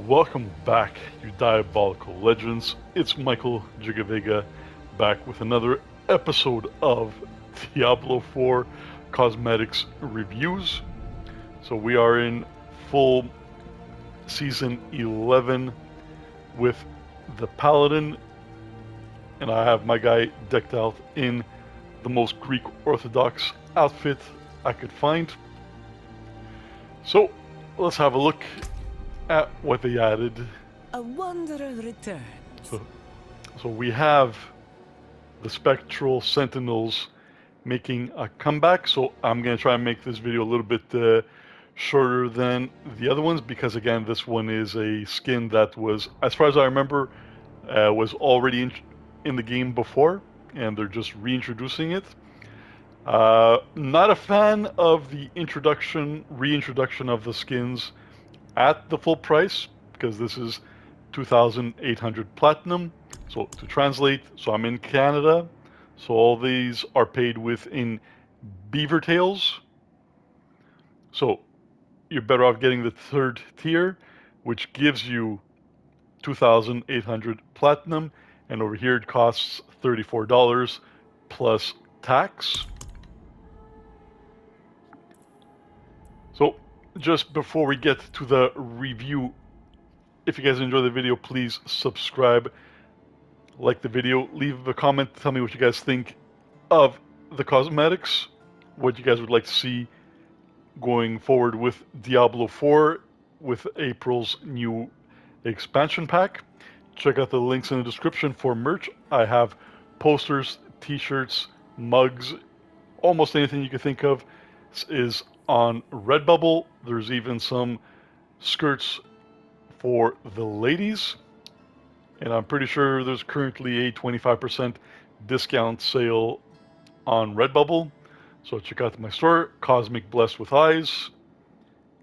Welcome back, you Diabolical Legends. It's Michael Jigavega back with another episode of Diablo 4 Cosmetics Reviews. So we are in full Season 11 with the Paladin, and I have my guy decked out in the most Greek Orthodox outfit I could find. So let's have a look at what they added. A wanderer returns. So we have the Spectral Sentinels making a comeback. So I'm going to try and make this video a little bit shorter than the other ones because, again, this one is a skin that was, as far as I remember, was already in the game before, and they're just reintroducing it. Not a fan of the reintroduction of the skins at the full price, because this is 2,800 platinum. So to translate, so I'm in Canada, so all these are paid within beaver tails. So you're better off getting the third tier, which gives you 2,800 platinum, and over here it costs $34 plus tax. So just before we get to the review, if you guys enjoy the video, please subscribe, like the video, leave a comment, tell me what you guys think of the cosmetics, what you guys would like to see going forward with Diablo 4 with April's new expansion pack. Check out the links in the description for merch. I have posters, t-shirts, mugs, almost anything you can think of is on Redbubble. There's even some skirts for the ladies, and I'm pretty sure there's currently a 25% discount sale on Redbubble. So check out my store, Cosmic Blessed with Eyes,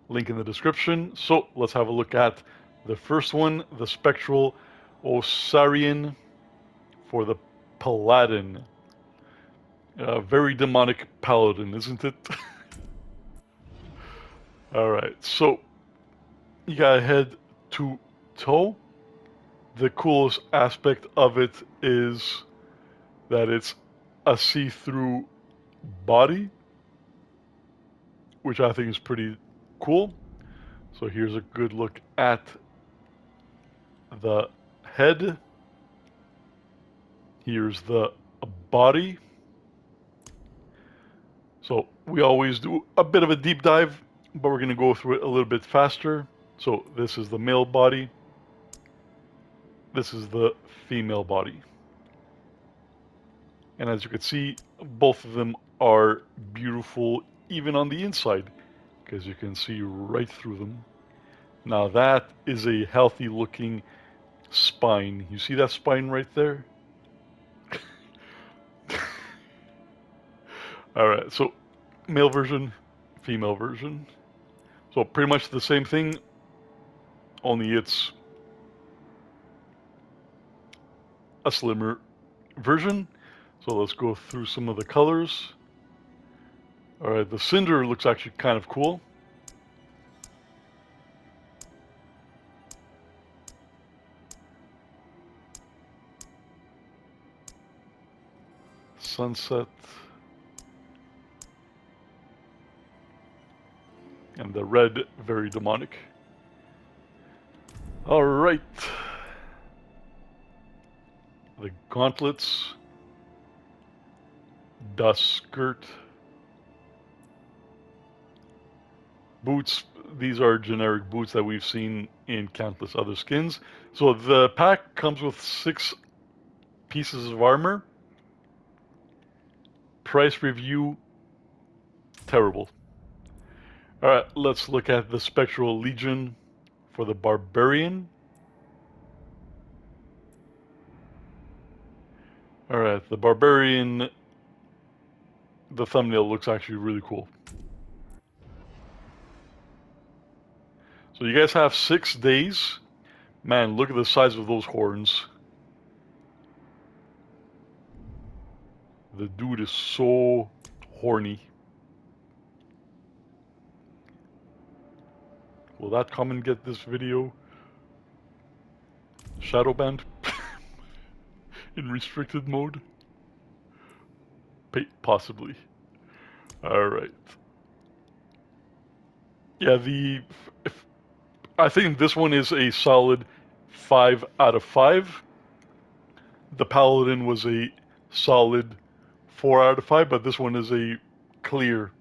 link in the description. So let's have a look at the first one, the Spectral Osarian for the Paladin. Very demonic paladin, isn't it? Alright, so you got head to toe. The coolest aspect of it is that it's a see-through body, which I think is pretty cool. So here's a good look at the head. Here's the body. So we always do a bit of a deep dive, but we're going to go through it a little bit faster. So this is the male body. This is the female body. And as you can see, both of them are beautiful even on the inside, because you can see right through them. Now that is a healthy looking spine. You see that spine right there? Alright, so male version, female version. So pretty much the same thing, only it's a slimmer version. So let's go through some of the colors. Alright, the cinder looks actually kind of cool. Sunset. And the red, very demonic. Alright. The gauntlets. Dust skirt. Boots. These are generic boots that we've seen in countless other skins. So the pack comes with 6 pieces of armor. Price review, terrible. Alright, let's look at the Spectral Legion for the Barbarian. Alright, the Barbarian, the thumbnail looks actually really cool. So you guys have 6 days. Man, look at the size of those horns. The dude is so horny. Will that comment get this video? shadow banned in restricted mode? Possibly. Alright. Yeah, I think this one is a solid 5 out of 5. The Paladin was a solid 4 out of 5, but this one is a clear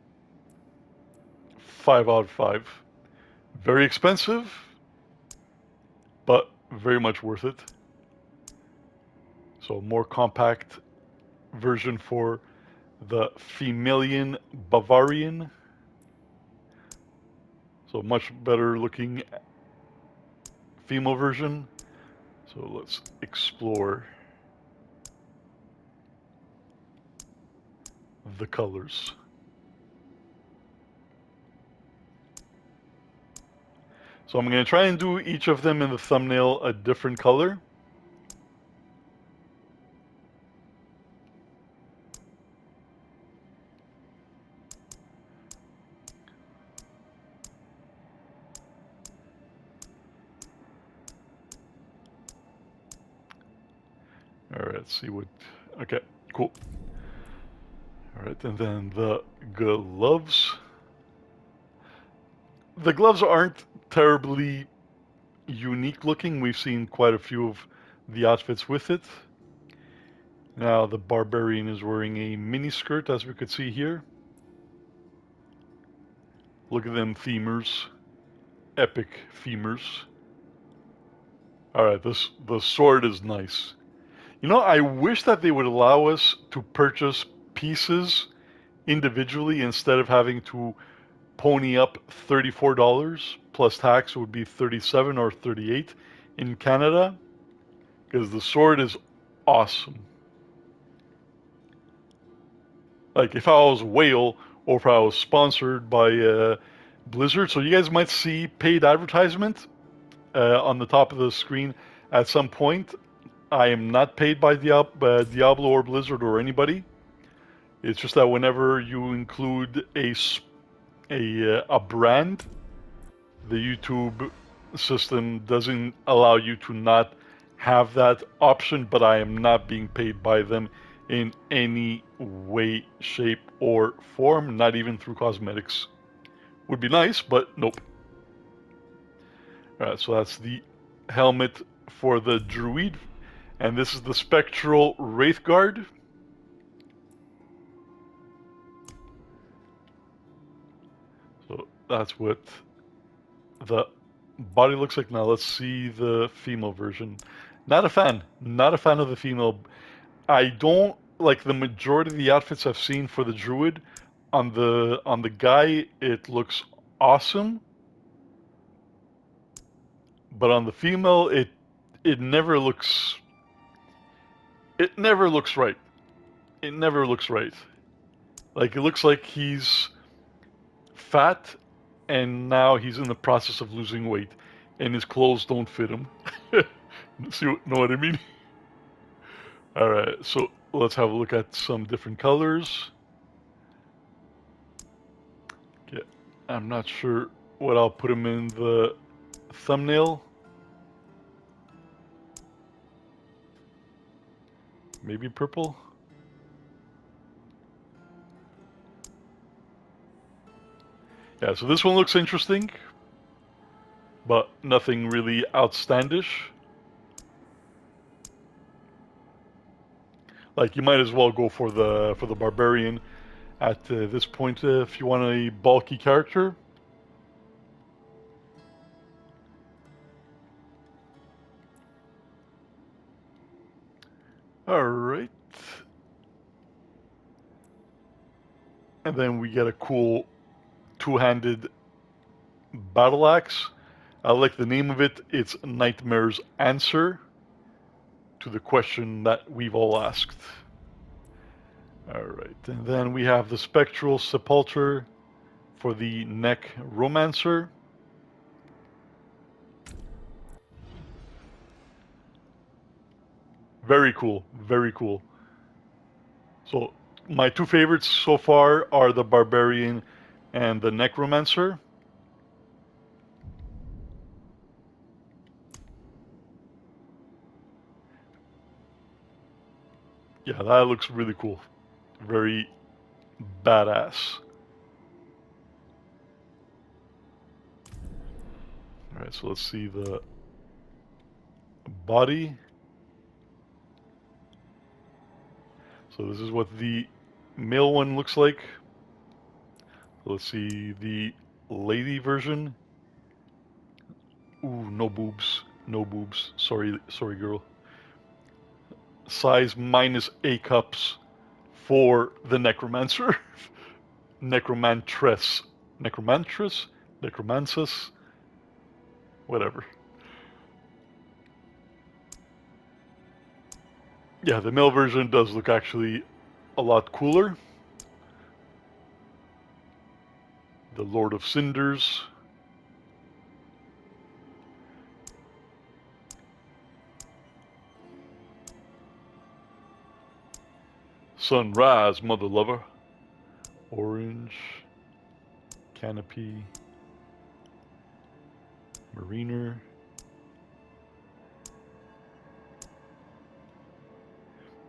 5 out of 5. Very expensive, but very much worth it. So, more compact version for the Femalian Bavarian. So, much better looking female version. So, let's explore the colors. So I'm going to try and do each of them in the thumbnail a different color. Alright, let's see what... Okay, cool. Alright, and then the gloves. The gloves aren't terribly unique looking. We've seen quite a few of the outfits with it. Now the barbarian is wearing a mini skirt, as we could see here. Look at them themers. Epic themers. Alright, the sword is nice. You know, I wish that they would allow us to purchase pieces individually instead of having to pony up $34 plus tax. It would be 37 or 38 in Canada, because the sword is awesome. Like if I was Whale or if I was sponsored by Blizzard, so you guys might see paid advertisement on the top of the screen at some point. I am not paid by Diablo or Blizzard or anybody. It's just that whenever you include a brand, the YouTube system doesn't allow you to not have that option, but I am not being paid by them in any way, shape, or form, not even through cosmetics. Would be nice, but nope. Alright, so that's the helmet for the Druid, and this is the Spectral Wraithguard. So that's what the body looks like. Now let's see the female version. Not a fan. Not a fan of the female. I don't like the majority of the outfits I've seen for the druid. On the guy, it looks awesome, but on the female, it never looks right. It never looks right. Like it looks like he's fat, and now he's in the process of losing weight, and his clothes don't fit him. Know what I mean? All right, so let's have a look at some different colors. Okay, I'm not sure what I'll put him in the thumbnail. Maybe purple? Yeah, so this one looks interesting, but nothing really outstandish. Like you might as well go for the barbarian at this point if you want a bulky character. All right. And then we get a cool two-handed battle axe. I like the name of it. It's Nightmare's answer to the question that we've all asked. All right, and then we have the Spectral Sepulcher for the neck romancer. Very cool, very cool. So my two favorites so far are the Barbarian and the Necromancer. Yeah, that looks really cool. Very badass. Alright, so let's see the body. So this is what the male one looks like. Let's see the lady version. Ooh, no boobs. No boobs. Sorry, sorry girl. Size minus A cups for the necromancer. Necromantress. Necromantress? Necromancis? Whatever. Yeah, the male version does look actually a lot cooler. The Lord of Cinders. Sunrise, mother lover. Orange. Canopy. Mariner.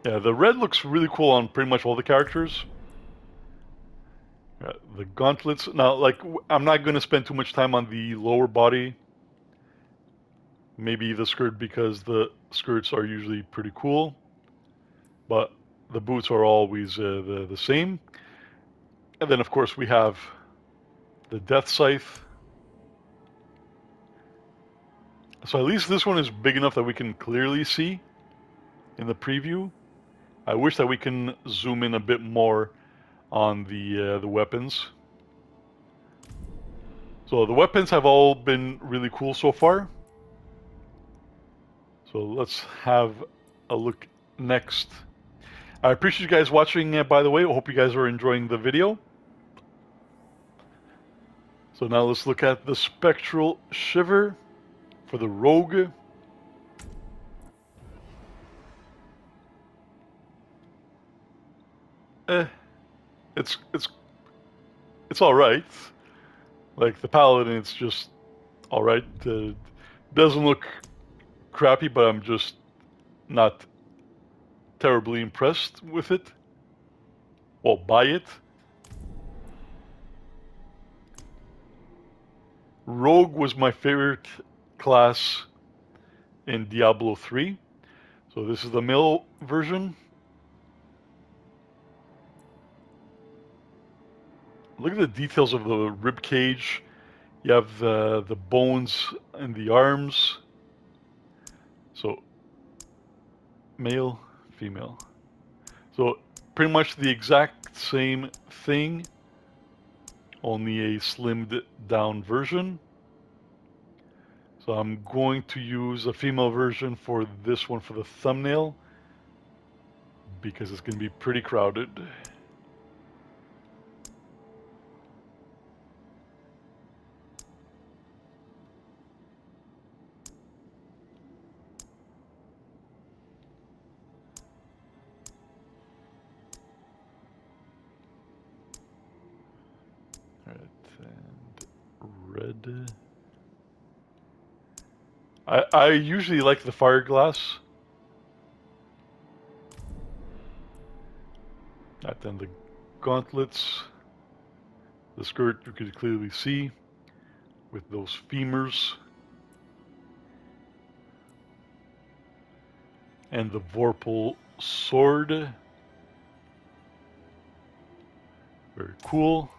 Yeah, the red looks really cool on pretty much all the characters. The gauntlets. Now, like, I'm not going to spend too much time on the lower body. Maybe the skirt, because the skirts are usually pretty cool. But the boots are always the same. And then, of course, we have the Death Scythe. So at least this one is big enough that we can clearly see in the preview. I wish that we can zoom in a bit more on the weapons. So the weapons have all been really cool so far. So let's have a look next. I appreciate you guys watching, by the way. I hope you guys are enjoying the video. So now let's look at the Spectral Shiver for the Rogue. Eh, it's all right. Like the Paladin, it's just all right. Doesn't look crappy, but I'm just not terribly impressed with it. Well, by it. Rogue was my favorite class in Diablo 3. So this is the male version. Look at the details of the rib cage. You have the bones and the arms. So male, female. So pretty much the exact same thing, only a slimmed down version. So I'm going to use a female version for this one for the thumbnail because it's going to be pretty crowded. Alright, and red. I usually like the fire glass. And then the gauntlets. The skirt you could clearly see with those femurs. And the Vorpal sword. Very cool.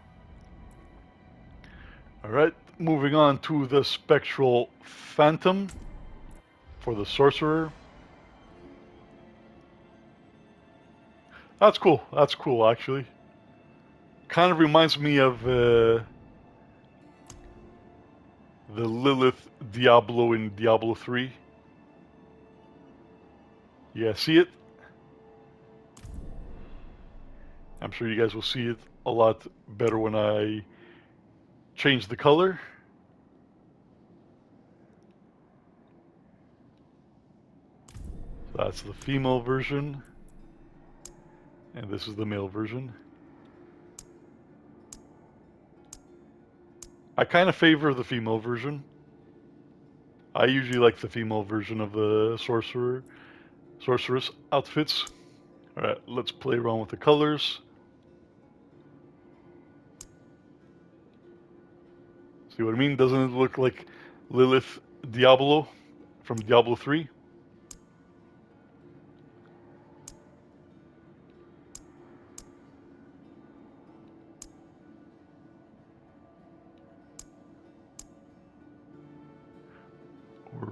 Alright, moving on to the Spectral Phantom for the Sorcerer. That's cool. That's cool, actually. Kind of reminds me of the Lilith Diablo in Diablo 3. Yeah, see it? I'm sure you guys will see it a lot better when I change the color. So that's the female version. And this is the male version. I kind of favor the female version. I usually like the female version of the sorceress outfits. Alright, let's play around with the colors. See what I mean? Doesn't it look like Lilith Diablo from Diablo 3?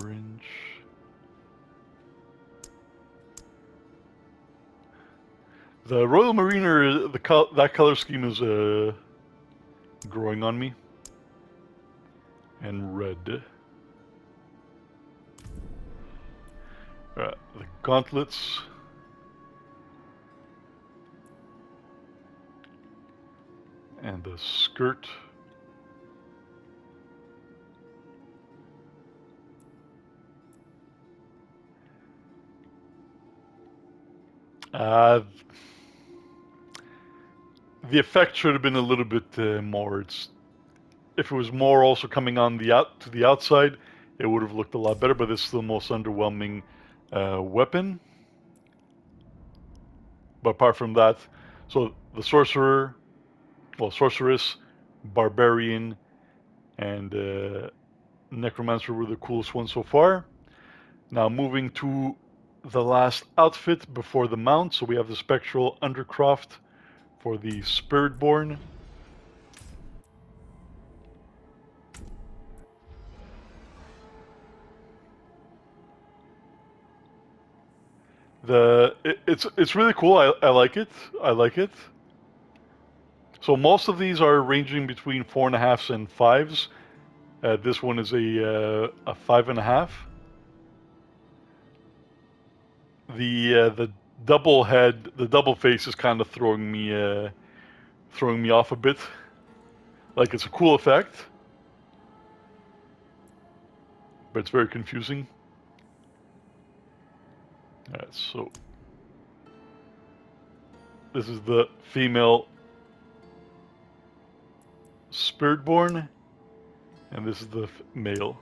Orange. The Royal Mariner, that color scheme is growing on me. And red. The gauntlets. And the skirt. The effect should have been a little bit more. If it was more also coming on to the outside, it would have looked a lot better. But this is the most underwhelming weapon. But apart from that, so the sorcerer, well, sorceress, barbarian, and necromancer were the coolest ones so far. Now moving to the last outfit before the mount. So we have the spectral undercroft for the spiritborn. It's really cool. I like it. I like it. So most of these are ranging between 4.5s and 5s. This one is a 5.5. The double head, the double face is kind of throwing me off a bit. Like, it's a cool effect, but it's very confusing. Alright, so this is the female spiritborn, and this is the male.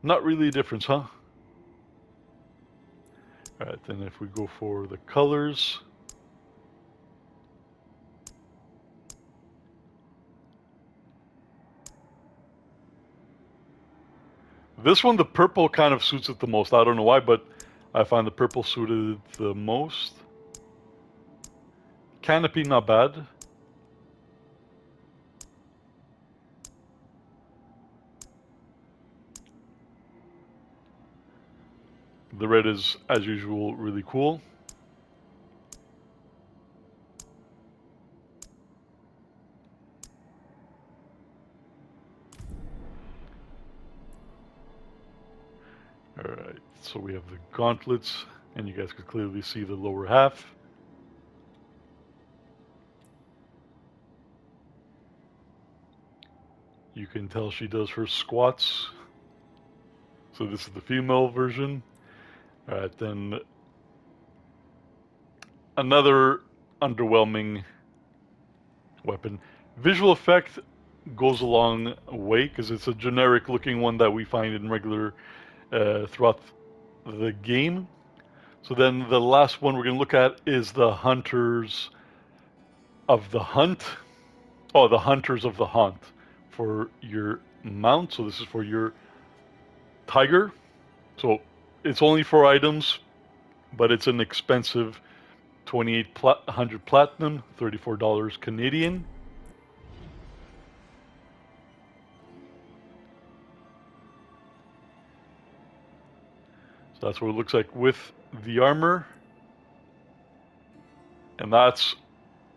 Not really a difference, huh? Alright, then if we go for the colors, this one, the purple kind of suits it the most. I don't know why, but I find the purple suited the most. Canopy, not bad. The red is, as usual, really cool. Alright, so we have the gauntlets, and you guys can clearly see the lower half. You can tell she does her squats. So this is the female version. Alright, then another underwhelming weapon. Visual effect goes a long way because it's a generic looking one that we find in regular throughout the game. So then the last one we're going to look at is the Hunters of the Hunt. Oh, the Hunters of the Hunt for your mount. So this is for your tiger. So it's only 4 items, but it's an expensive 2,800 platinum, $34 Canadian. So that's what it looks like with the armor. And that's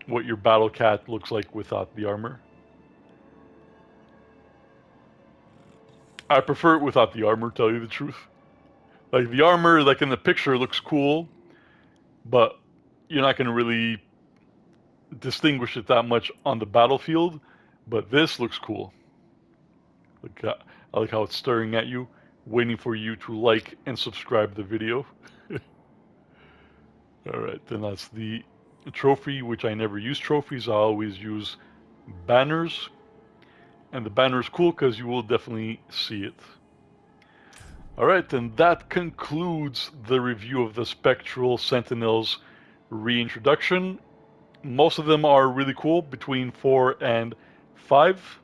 what your battle cat looks like without the armor. I prefer it without the armor, tell you the truth. Like, the armor, like in the picture, looks cool, but you're not going to really distinguish it that much on the battlefield. But this looks cool. I like how it's staring at you, waiting for you to like and subscribe the video. Alright, then that's the trophy, which I never use trophies. I always use banners. And the banner is cool because you will definitely see it. All right, and that concludes the review of the Spectral Sentinels reintroduction. Most of them are really cool, between 4 and 5.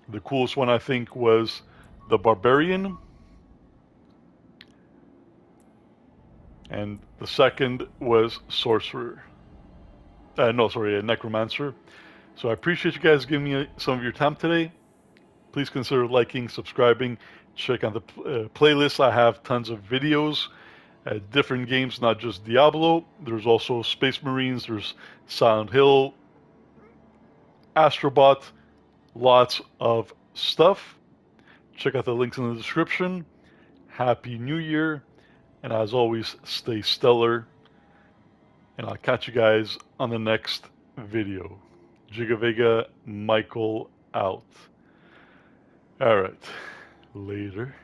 The coolest one, I think, was the Barbarian. And the second was Sorcerer. No, sorry, a Necromancer. So I appreciate you guys giving me some of your time today. Please consider liking, subscribing, check out the playlist. I have tons of videos, different games, not just Diablo. There's also Space Marines, there's Silent Hill, Astrobot, lots of stuff. Check out the links in the description. Happy New Year, and as always, stay stellar. And I'll catch you guys on the next video. Jigavega Michael out. All right. Later.